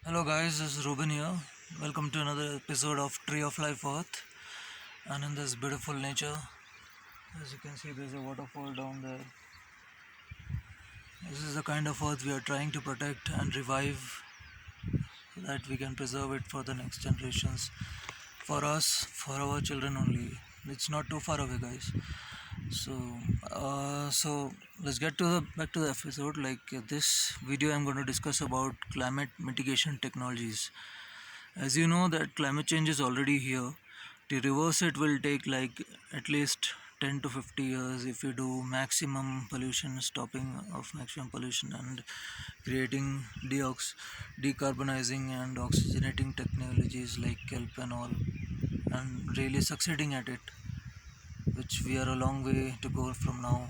Hello guys, this is Ruben here. Welcome to another episode of Tree of Life Earth. And in this beautiful nature, as you can see, there's a waterfall down there. This is the kind of earth we are trying to protect and revive so that we can preserve it for the next generations. For us, for our children only. It's not too far away, guys. So let's get to the back to the episode. This video, I'm going to discuss about climate mitigation technologies. As you know that climate change is already here. To reverse it will take like at least 10 to 50 years if you do maximum pollution, stopping of maximum pollution and creating decarbonizing and oxygenating technologies like kelp and all, and really succeeding at it, which we are a long way to go from now.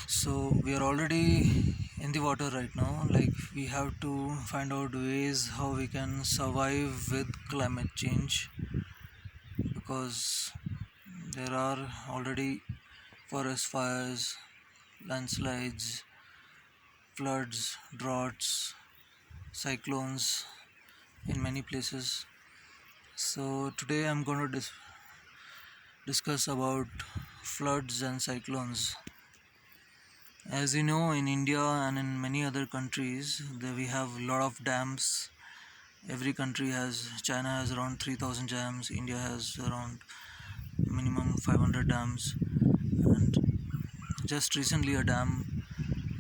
So we are already in the water right now. Like, we have to find out ways how we can survive with climate change, because there are already forest fires, landslides, floods, droughts, cyclones in many places. So today I'm going to discuss about floods and cyclones. As you know, in India and in many other countries, there we have a lot of dams. Every country has, China has around 3000 dams, India has around minimum 500 dams, and just recently a dam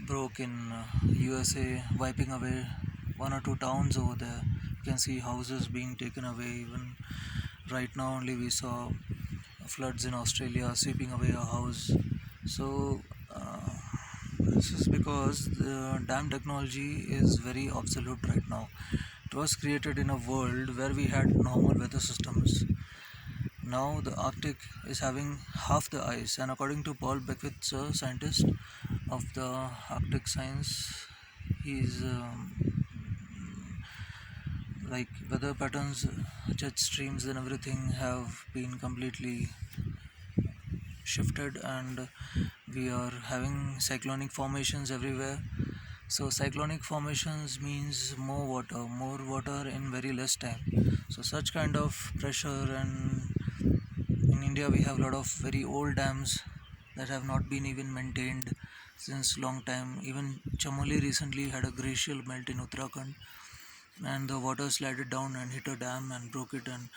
broke in USA, wiping away one or two towns over there. You can see houses being taken away. Even right now, only we saw floods in Australia sweeping away a house. So, this is because the dam technology is very obsolete right now. It was created in a world where we had normal weather systems. Now the Arctic is having half the ice, and according to Paul Beckwith, a scientist of the Arctic science, he's like weather patterns, jet streams, and everything have been completely shifted, and we are having cyclonic formations everywhere. So cyclonic formations means more water in very less time. So such kind of pressure, and in India we have a lot of very old dams that have not been even maintained since long time. Even Chamoli recently had a glacial melt in Uttarakhand, and the water slided down and hit a dam and broke it, and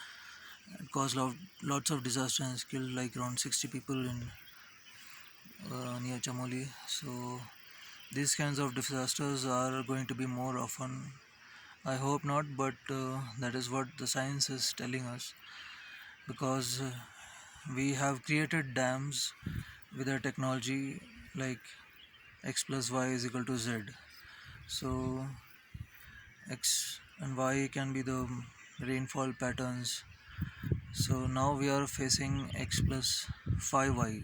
it caused lots of disaster and killed like around 60 people in near Chamoli. So these kinds of disasters are going to be more often. I hope not, but that is what the science is telling us, because we have created dams with a technology like x plus y is equal to z. So x and y can be the rainfall patterns. So now we are facing x plus 5y,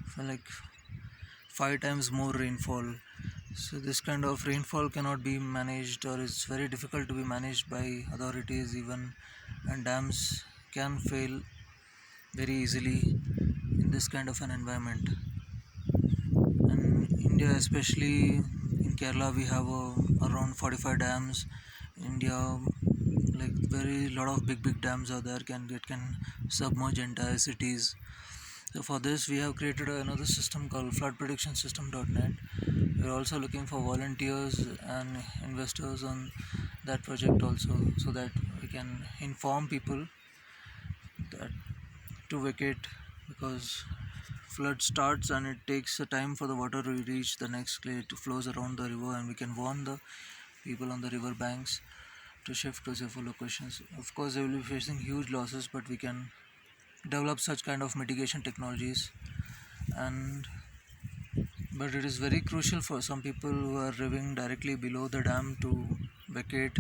for like 5 times more rainfall. So this kind of rainfall cannot be managed, or it's very difficult to be managed by authorities even, and dams can fail very easily in this kind of an environment. And India, especially in Kerala, we have around 45 dams. India, like very lot of big dams are there, can submerge entire cities. So for this, we have created another system called floodpredictionsystem.net. We're also looking for volunteers and investors on that project also, so that we can inform people that to vacate, because flood starts and it takes a time for the water to reach the next clay. It flows around the river, and we can warn the people on the river banks to shift to safer locations. Of course, they will be facing huge losses, but we can develop such kind of mitigation technologies. And but it is very crucial for some people who are living directly below the dam to vacate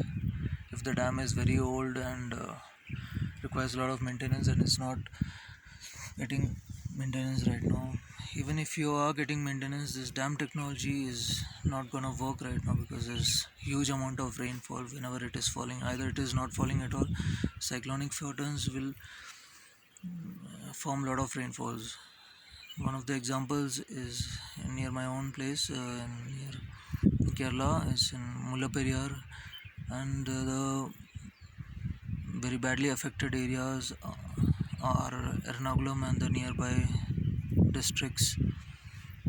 if the dam is very old and requires a lot of maintenance, and it's not getting maintenance right now. Even if you are getting maintenance, this dam technology is not gonna work right now, because there's huge amount of rainfall whenever it is falling. Either it is not falling at all, cyclonic patterns will form a lot of rainfalls. One of the examples is near my own place, near Kerala, is in Mullaperiyar. and the very badly affected areas are Ernakulam and the nearby districts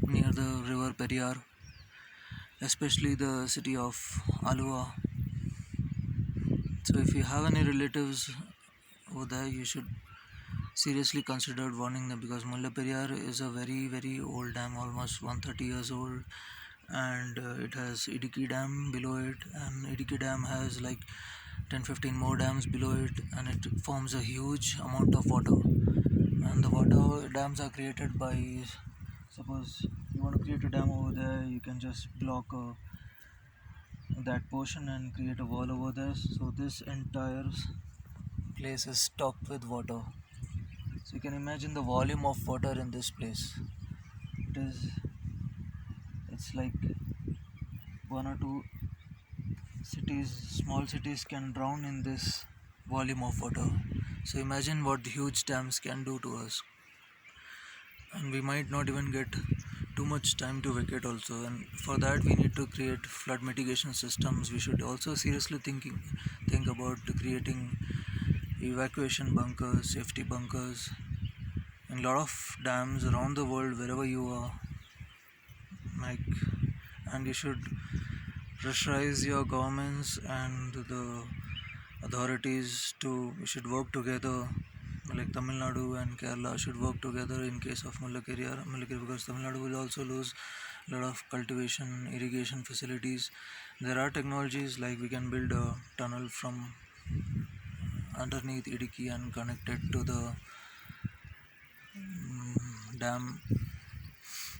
near the river Periyar, especially the city of Alua. So, if you have any relatives over there, you should seriously consider warning them, because Mulla Periyar is a very very old dam, almost 130 years old, and it has Idiki Dam below it, and Idiki Dam has like 10-15 more dams below it, and it forms a huge amount of water. And the water dams are created by, suppose you want to create a dam over there, you can just block that portion and create a wall over there, so this entire place is stocked with water. So you can imagine the volume of water in this place. It is, it's like one or two cities, small cities can drown in this volume of water. So imagine what the huge dams can do to us. And we might not even get too much time to vacate also, and for that we need to create flood mitigation systems. We should also seriously think about creating evacuation bunkers, safety bunkers in a lot of dams around the world wherever you are, like, and you should pressurize your governments and the authorities to, we should work together, like Tamil Nadu and Kerala should work together in case of Mullakeriyar, because Tamil Nadu will also lose a lot of cultivation, irrigation facilities. There are technologies like we can build a tunnel from underneath Idiki and connect it to the dam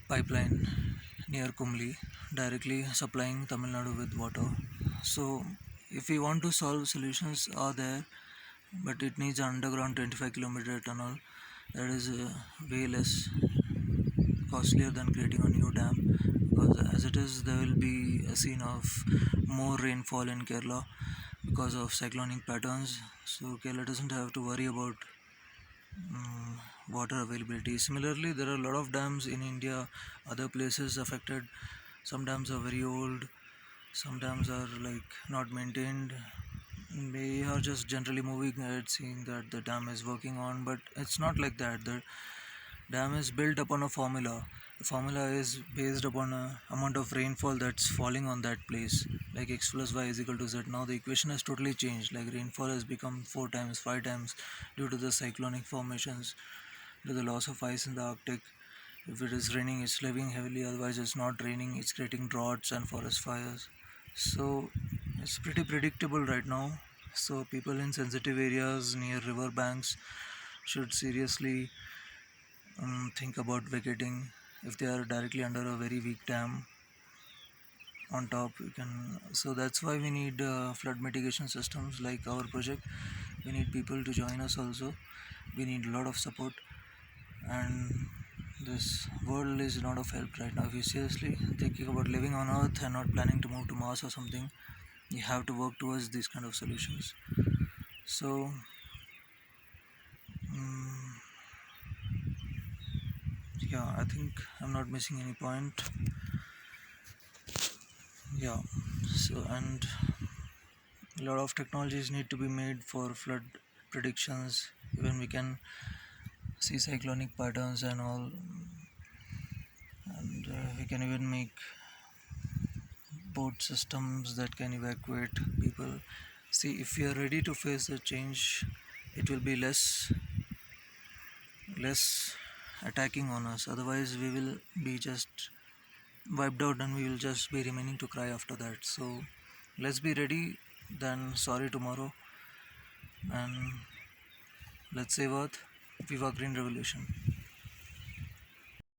pipeline near Kumli, directly supplying Tamil Nadu with water. So, if we want to solve, solutions are there, but it needs an underground 25-kilometer tunnel that is way less costlier than creating a new dam, because as it is there will be a scene of more rainfall in Kerala because of cyclonic patterns. So Kerala doesn't have to worry about water availability. Similarly, there are a lot of dams in India, other places affected. Some dams are very old, some dams are like not maintained. We are just generally moving ahead seeing that the dam is working on, but it's not like that. The dam is built upon a formula. The formula is based upon a amount of rainfall that's falling on that place, like x plus y is equal to z. Now the equation has totally changed, like rainfall has become 4 times, 5 times due to the cyclonic formations, due to the loss of ice in the Arctic. If it is raining, it's raining heavily, otherwise it's not raining, it's creating droughts and forest fires. So it's pretty predictable right now. So people in sensitive areas near river banks should seriously think about vacating if they are directly under a very weak dam on top. You can, so that's why we need flood mitigation systems like our project. We need people to join us also. We need a lot of support, and this world is not of help right now. If you're seriously thinking about living on earth and not planning to move to Mars or something, you have to work towards these kind of solutions. So um, yeah, I think I'm not missing any point. Yeah, so, and a lot of technologies need to be made for flood predictions. Even we can see cyclonic patterns and all, and we can even make boat systems that can evacuate people. See, if we are ready to face the change, it will be less attacking on us. Otherwise, we will be just wiped out, and we will just be remaining to cry after that. So, let's be ready. Then, sorry tomorrow, and let's save Earth. Viva Green Revolution.